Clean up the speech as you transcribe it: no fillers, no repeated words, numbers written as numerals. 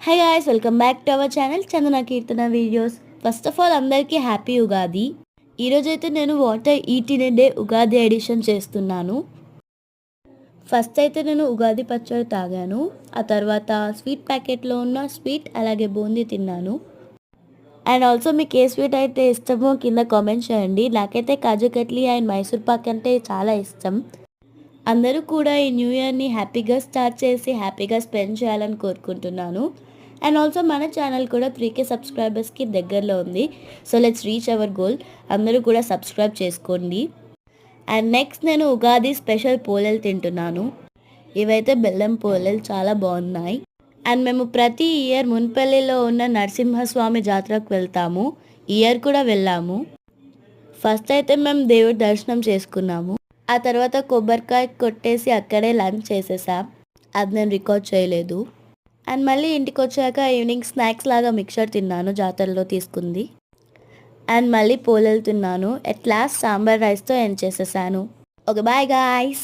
Hi guys, welcome back to our channel Chandana Keerthana videos. First of all అందరికీ happy Ugadi. ఈరోజైతే నేను what I eat in a day Ugadi edition చేస్తున్నాను. First అయితే నేను ఉగాది పచ్చడి తాగాను. ఆ తర్వాత స్వీట్ ప్యాకెట్లో ఉన్న స్వీట్ అలాగే బూందీ తిన్నాను. అండ్ ఆల్సో మీకు ఏ స్వీట్ అయితే ఇష్టమో కింద కామెంట్ చేయండి. నాకైతే కాజు కట్లీ అండ్ మైసూర్ పాక్ అంటే చాలా ఇష్టం. అందరూ కూడా ఈ న్యూ ఇయర్ని హ్యాపీగా స్టార్ట్ చేసి హ్యాపీగా స్పెండ్ చేయాలని కోరుకుంటున్నాను. అండ్ ఆల్సో మన ఛానల్ కూడా 3K సబ్స్క్రైబర్స్కి దగ్గరలో ఉంది. So let's reach our goal. అందరూ కూడా సబ్స్క్రైబ్ చేసుకోండి. అండ్ నెక్స్ట్ నేను ఉగాది స్పెషల్ పోలేలు తింటున్నాను. ఇవైతే బెల్లం పోలేలు చాలా బాగున్నాయి. అండ్ మేము ప్రతి ఇయర్ మున్పల్లిలో ఉన్న నరసింహస్వామి జాతరకు వెళ్తాము. ఇయర్ కూడా వెళ్ళాము. ఫస్ట్ అయితే మేము దేవుడి దర్శనం చేసుకున్నాము. ఆ తర్వాత కొబ్బరికాయ కొట్టేసి అక్కడే లంచ్ చేసేసాం. అది నేను రికార్డ్ చేయలేదు. అండ్ మళ్ళీ ఇంటికి వచ్చాక ఈవినింగ్ స్నాక్స్ లాగా మిక్చర్ తిన్నాను, జాతరలో తీసుకుంది. అండ్ మళ్ళీ పోలేలు తిన్నాను. ఎట్ లాస్ట్ సాంబార్ రైస్తో ఎండ్ చేసేసాను. Okay, bye guys.